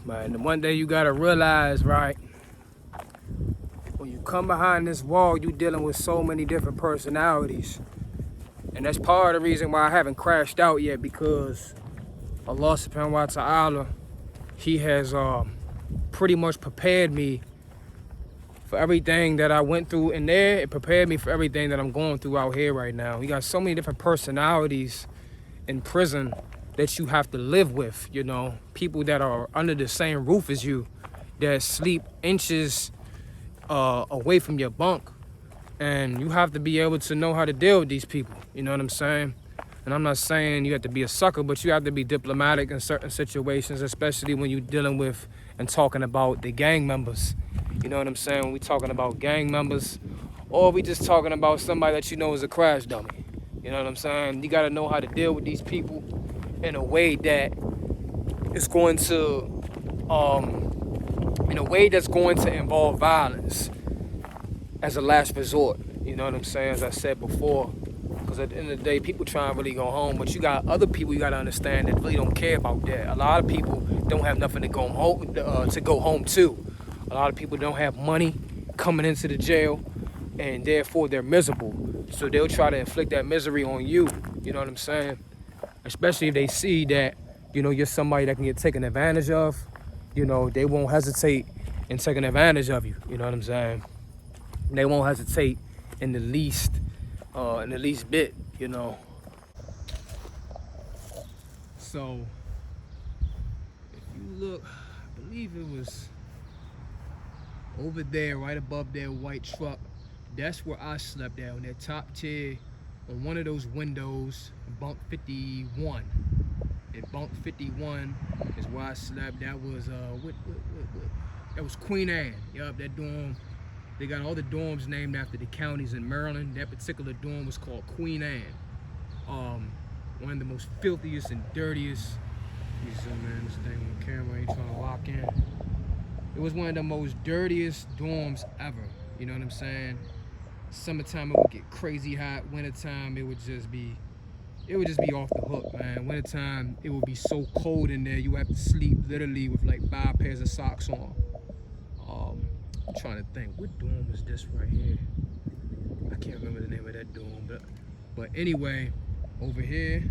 man. And one day you gotta realize, right, when you come behind this wall, you dealing with so many different personalities. And that's part of the reason why I haven't crashed out yet, because Allah subhanahu wa ta'ala, He has pretty much prepared me for everything that I went through in there. It prepared me for everything that I'm going through out here right now. You got so many different personalities in prison that you have to live with, you know. People that are under the same roof as you, that sleep inches away from your bunk. And you have to be able to know how to deal with these people, you know what I'm saying? And I'm not saying you have to be a sucker, but you have to be diplomatic in certain situations, especially when you're dealing with and talking about the gang members. You know what I'm saying? When we talking about gang members, or we just talking about somebody that you know is a crash dummy. You know what I'm saying? You gotta know how to deal with these people in a way that is going to, involve violence as a last resort. You know what I'm saying? As I said before, because at the end of the day, people try and really go home, but you got other people you gotta understand that really don't care about that. A lot of people don't have nothing to go home to. A lot of people don't have money coming into the jail, and therefore they're miserable. So they'll try to inflict that misery on you. You know what I'm saying? Especially if they see that, you know, you're somebody that can get taken advantage of. You know, they won't hesitate in taking advantage of you. You know what I'm saying? They won't hesitate in the least bit, you know. So if you look, I believe it was over there, right above that white truck. That's where I slept at, on that top tier, on one of those windows, bunk 51. And bunk 51 is where I slept. That was that was Queen Anne. Yup, that dorm. They got all the dorms named after the counties in Maryland. That particular dorm was called Queen Anne. One of the most filthiest and dirtiest. Let me zoom in, this thing on camera ain't trying to lock in. It was one of the most dirtiest dorms ever. You know what I'm saying? Summertime it would get crazy hot. Wintertime it would just be off the hook, man. Wintertime it would be so cold in there. You would have to sleep literally with like 5 pairs of socks on. I'm trying to think, what dorm was this right here? I can't remember the name of that dorm, but anyway, over here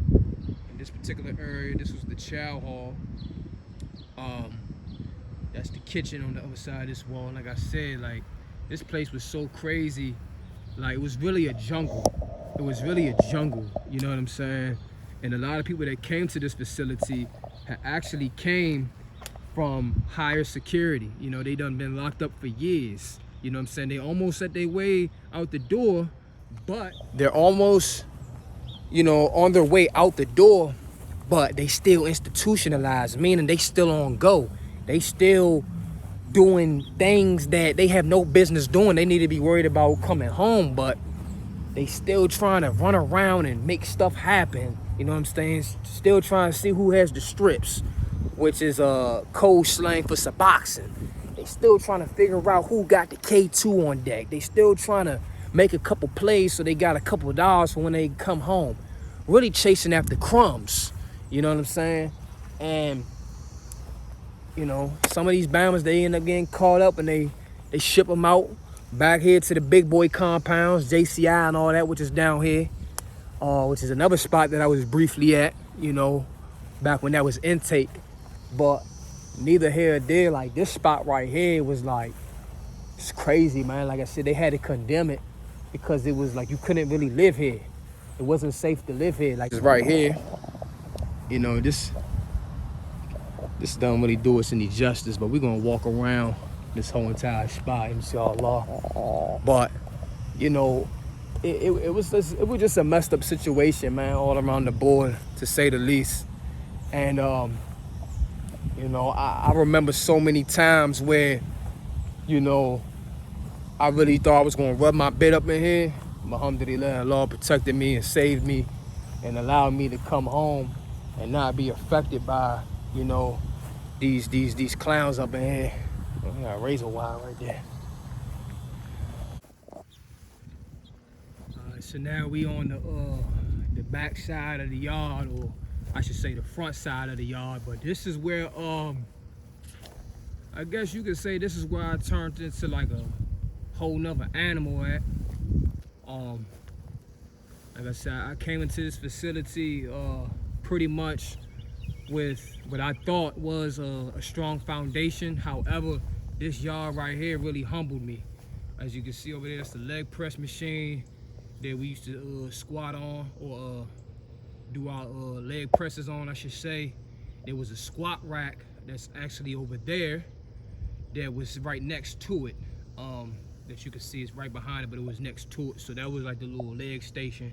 in this particular area, this was the chow hall. That's the kitchen on the other side of this wall. And like I said, like, this place was so crazy. Like, it was really a jungle. It was really a jungle, you know what I'm saying? And a lot of people that came to this facility had actually came from higher security. You know, they done been locked up for years. You know what I'm saying? They almost at their way out the door, but they're almost, you know, on their way out the door, but they still institutionalized, meaning they still on go. They still doing things that they have no business doing. They need to be worried about coming home, but they still trying to run around and make stuff happen. You know what I'm saying? Still trying to see who has the strips, which is code slang for Suboxone. They still trying to figure out who got the K2 on deck. They still trying to make a couple plays so they got a couple of dollars for when they come home. Really chasing after crumbs. You know what I'm saying? And you know, some of these Bammers, they end up getting caught up and they ship them out back here to the big boy compounds, JCI and all that, which is down here, which is another spot that I was briefly at, you know, back when that was intake. But neither here or there. Like, this spot right here was like, it's crazy, man. Like I said, they had to condemn it because it was like you couldn't really live here. It wasn't safe to live here. Like, it's right here, you know, this don't really do us any justice, but we're gonna walk around this whole entire spot, inshallah. But you know, it was just a messed up situation, man, all around the board, to say the least. And you know, I remember so many times where, you know, I really thought I was gonna rub my bit up in here. Alhamdulillah, Allah protected me and saved me and allowed me to come home and not be affected by, you know, these clowns up in here. Oh, I got a razor wire right there. So now we on the back side of the yard, or I should say the front side of the yard. But this is where I guess you could say this is where I turned into like a whole nother animal at. Like I said, I came into this facility pretty much with what I thought was a strong foundation. However, this yard right here really humbled me. As you can see over there, that's the leg press machine that we used to squat on, or do our leg presses on, I should say. There was a squat rack that's actually over there that was right next to it. That you can see is right behind it, but it was next to it. So that was like the little leg station.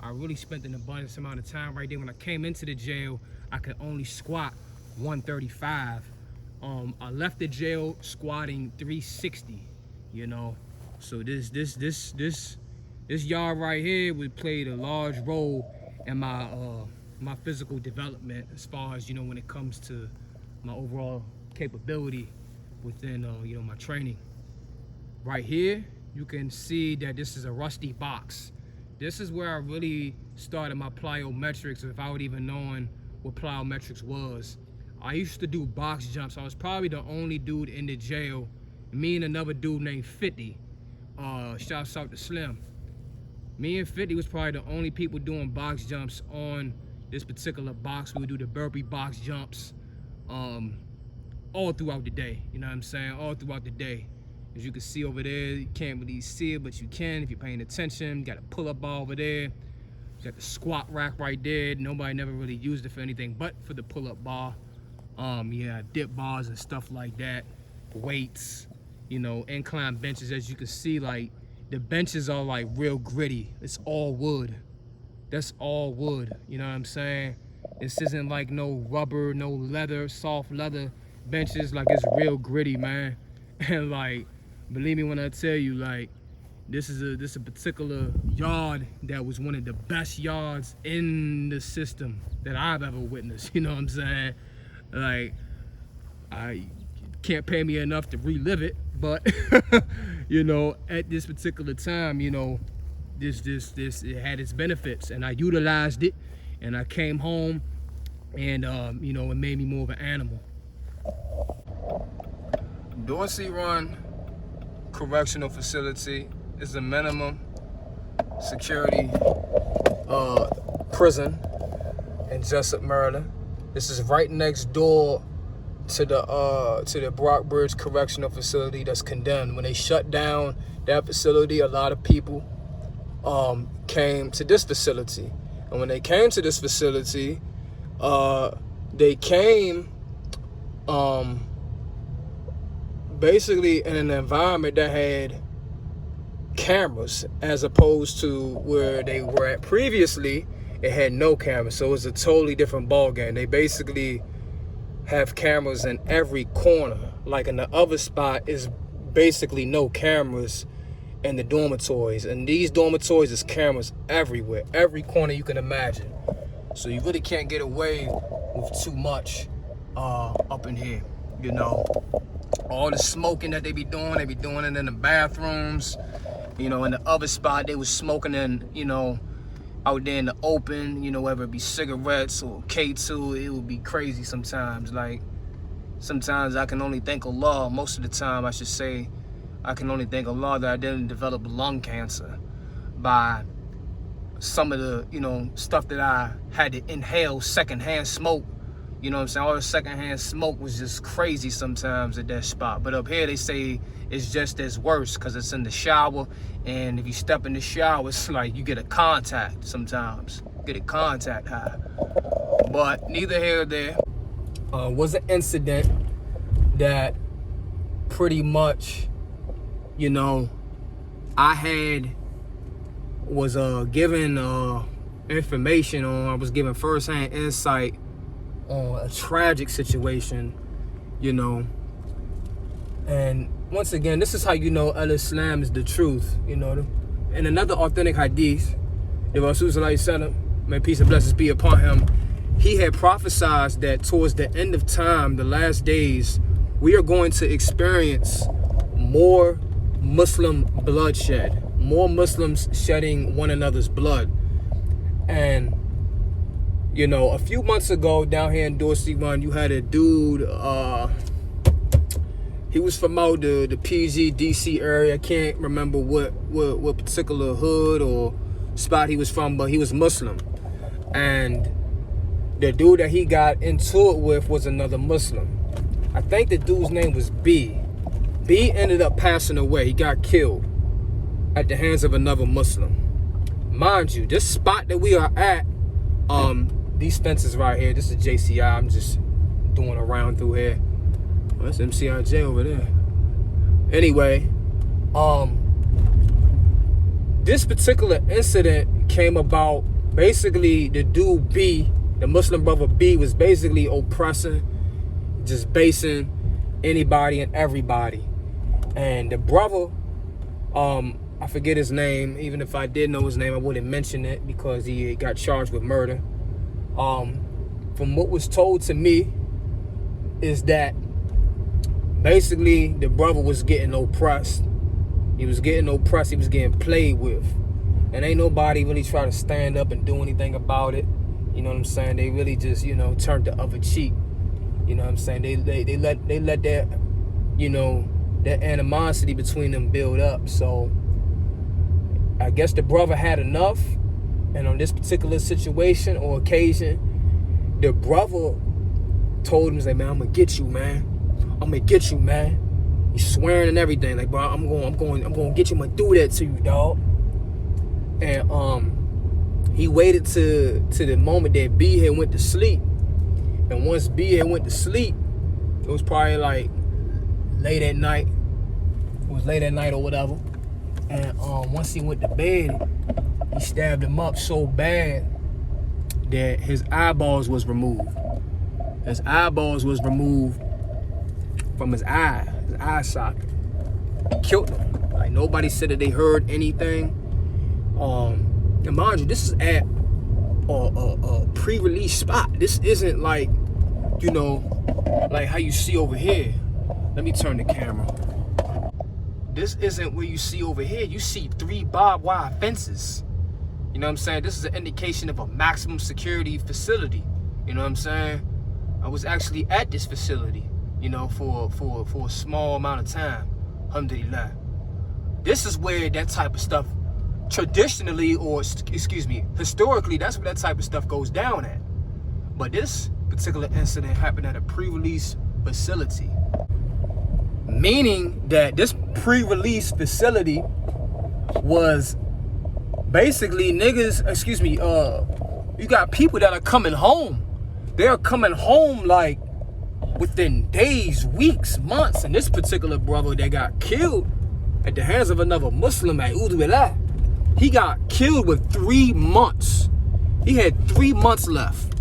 I really spent an abundance amount of time right there. When I came into the jail, I could only squat 135. I left the jail squatting 360, you know. So this yard right here would played a large role in my my physical development, as far as, you know, when it comes to my overall capability within you know, my training. Right here, you can see that this is a rusty box. This is where I really started my plyometrics, if I would even known what plyometrics was. I used to do box jumps. I was probably the only dude in the jail, me and another dude named 50. Shouts out to Slim. Me and 50 was probably the only people doing box jumps on this particular box. We would do the burpee box jumps all throughout the day. You know what I'm saying? All throughout the day. As you can see over there, you can't really see it, but you can if you're paying attention. You got a pull-up bar over there. You got the squat rack right there. Nobody never really used it for anything but for the pull-up bar. Yeah, dip bars and stuff like that. Weights, you know, incline benches. As you can see, like, the benches are like real gritty. It's all wood. That's all wood. You know what I'm saying? This isn't like no rubber, no leather, soft leather benches. Like, it's real gritty, man. And like, believe me when I tell you, like, this is a particular yard that was one of the best yards in the system that I've ever witnessed. You know what I'm saying? Like, I can't pay me enough to relive it, but you know, at this particular time, you know, this it had its benefits, and I utilized it, and I came home, and you know, it made me more of an animal. Dorsey Run Correctional Facility is a minimum security prison in Jessup, Maryland. This is right next door to the Brockbridge Correctional Facility that's condemned. When they shut down that facility, a lot of people came to this facility. And when they came to this facility, they came basically in an environment that had cameras, as opposed to where they were at previously. It had no cameras, so it was a totally different ball game. They basically have cameras in every corner. Like, in the other spot is basically no cameras in the dormitories, and these dormitories is cameras everywhere, every corner you can imagine. So you really can't get away with too much up in here, you know. All the smoking that they be doing it in the bathrooms. You know, in the other spot, they was smoking in, you know, out there in the open, you know, whether it be cigarettes or K2, it would be crazy sometimes. Like, sometimes I can only thank Allah, most of the time I should say, I can only thank Allah that I didn't develop lung cancer by some of the, you know, stuff that I had to inhale secondhand smoke. You know what I'm saying? All the secondhand smoke was just crazy sometimes at that spot. But up here, they say it's just as worse because it's in the shower. And if you step in the shower, it's like you get a contact sometimes. Get a contact high. But neither here nor there. Was an incident that pretty much, you know, I was given information on. I was given firsthand insight on a tragic situation, you know. And once again, this is how you know Al-Islam is the truth, you know. In another authentic hadith, the Rasul sallallahu alaihi wasallam, may peace and blessings be upon him, he had prophesied that towards the end of time, the last days, we are going to experience more Muslim bloodshed, more Muslims shedding one another's blood. And you know, a few months ago down here in Dorsey Run, you had a dude, He was from out the PG DC area. I can't remember what particular hood or spot he was from, but he was Muslim. And the dude that he got into it with was another Muslim. I think the dude's name was B. B ended up passing away. He got killed at the hands of another Muslim. Mind you, this spot that we are at, these fences right here, this is JCI. I'm just doing a round through here. Oh, that's MCIJ over there. Anyway, this particular incident came about, basically the dude B, the Muslim brother B, was basically oppressing, just basing anybody and everybody. And the brother, I forget his name. Even if I did know his name, I wouldn't mention it because he got charged with murder. From what was told to me is that basically the brother was getting oppressed. He was getting oppressed. He was getting played with. And ain't nobody really try to stand up and do anything about it. You know what I'm saying? They really just, you know, turned the other cheek. You know what I'm saying? They let that, you know, that animosity between them build up. So I guess the brother had enough. And on this particular situation or occasion, the brother told him, he's like, man, I'm gonna get you, man. I'm gonna get you, man. He's swearing and everything. Like, bro, I'm gonna get you. I'm gonna do that to you, dog. And he waited to the moment that B had went to sleep. And once B had went to sleep, it was probably like late at night. It was late at night or whatever. And once he went to bed, he stabbed him up so bad that his eyeballs was removed. His eyeballs was removed from his eye socket. Killed him. Like, nobody said that they heard anything. And mind you, this is at a pre-release spot. This isn't like, you know, like how you see over here. Let me turn the camera. This isn't where you see over here. You see 3 barbed wire fences. You know what I'm saying? This is an indication of a maximum security facility. You know what I'm saying? I was actually at this facility, you know, for a small amount of time. Alhamdulillah. This is where that type of stuff traditionally, or excuse me, historically, that's where that type of stuff goes down at. But this particular incident happened at a pre-release facility. Meaning that this pre-release facility was basically niggas, you got people that are coming home. They're coming home like within days, weeks, months. And this particular brother that got killed at the hands of another Muslim, Allāh, he got killed with 3 months. He had 3 months left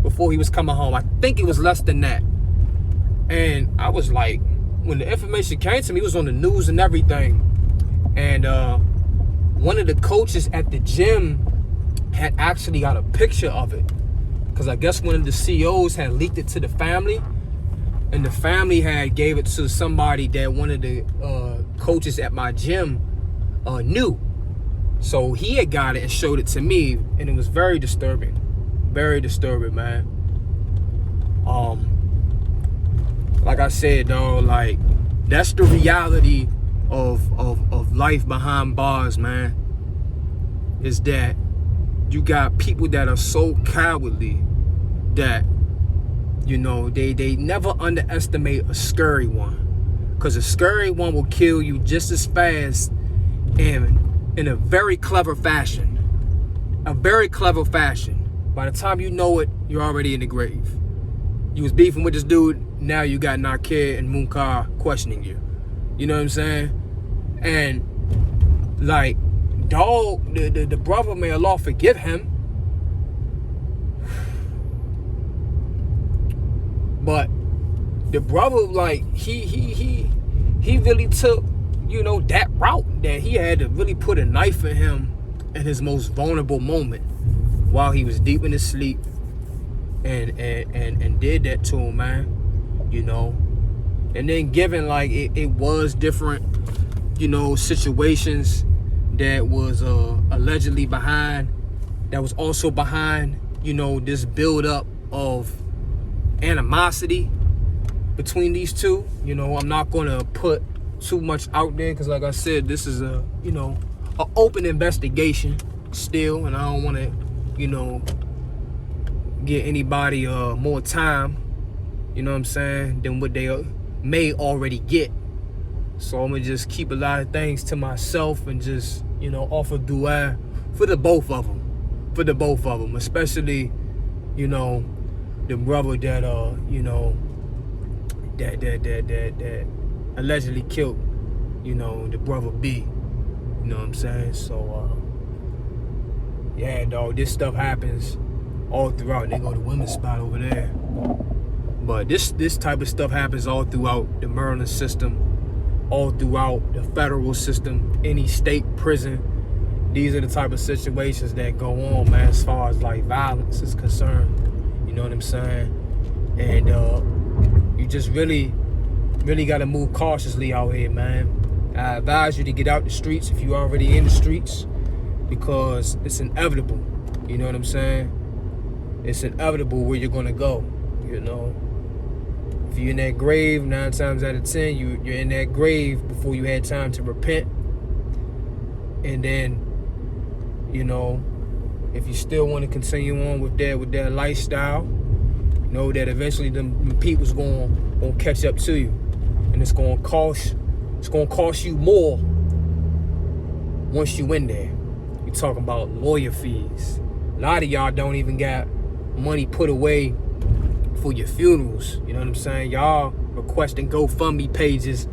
before he was coming home. I think it was less than that. And I was like, when the information came to me, it was on the news and everything. And one of the coaches at the gym had actually got a picture of it. Because I guess one of the CEOs had leaked it to the family. And the family had gave it to somebody that one of the coaches at my gym knew. So he had got it and showed it to me. And it was very disturbing. Very disturbing, man. Like I said, dog, like, that's the reality of life behind bars, man. Is that you got people that are so cowardly that, you know, they never underestimate a scary one. Because a scary one will kill you just as fast and in a very clever fashion. A very clever fashion. By the time you know it, you're already in the grave. You was beefing with this dude, now you got Nakir and Munkar questioning you. You know what I'm saying? And like, dog, the brother, may Allah forgive him, but the brother, like, he really took, you know, that route that he had to really put a knife in him in his most vulnerable moment while he was deep in his sleep, and did that to him, man. You know, and then given like it was different, you know, situations that was allegedly behind, that was also behind, you know, this build up of animosity. between these two. You know, I'm not gonna put too much out there because, like I said, this is a, you know, an open investigation still, and I don't want to, you know, get anybody more time, you know what I'm saying, than what they may already get. So I'm gonna just keep a lot of things to myself and just, you know, offer dua for the both of them, especially, you know, the brother that you know, that allegedly killed, you know, the brother B. You know what I'm saying? So yeah, dog, this stuff happens all throughout. They go to women's spot over there. But this type of stuff happens all throughout the Maryland system, all throughout the federal system, any state prison. These are the type of situations that go on, man, as far as like violence is concerned. You know what I'm saying? And you just really got to move cautiously out here, man. I advise you to get out the streets if you're already in the streets, because it's inevitable. You know what I'm saying? It's inevitable where you're gonna go. You know, if you're in that grave, 9 times out of 10, you're in that grave before you had time to repent. And then, you know, if you still want to continue on with that lifestyle, know that eventually them people's gonna catch up to you, and it's gonna cost you more once you in there. You talking about lawyer fees. A lot of y'all don't even got money put away for your funerals. You know what I'm saying? Y'all requesting GoFundMe pages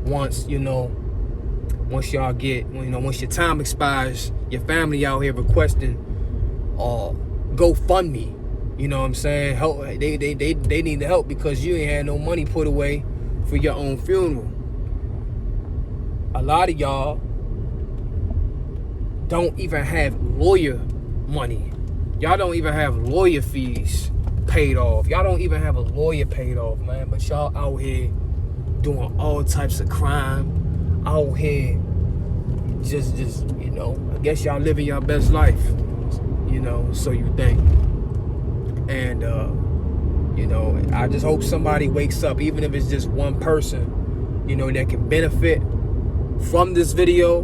once y'all get, you know, once your time expires, your family out here requesting GoFundMe. You know what I'm saying? Help. They need the help because you ain't had no money put away for your own funeral. A lot of y'all don't even have lawyer money. Y'all don't even have lawyer fees paid off. Y'all don't even have a lawyer paid off, man. But y'all out here doing all types of crime. Out here just you know, I guess y'all living your best life. You know, so you think. And you know, I just hope somebody wakes up, even if it's just one person, you know, that can benefit from this video.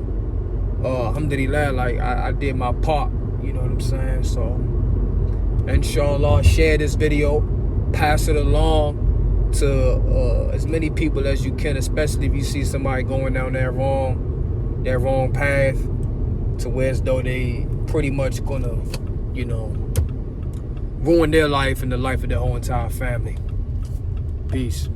Alhamdulillah, like I did my part, you know what I'm saying? So inshallah, share this video, pass it along to as many people as you can, especially if you see somebody going down that wrong path, to where as though they pretty much gonna, you know, ruin their life and the life of their whole entire family. Peace.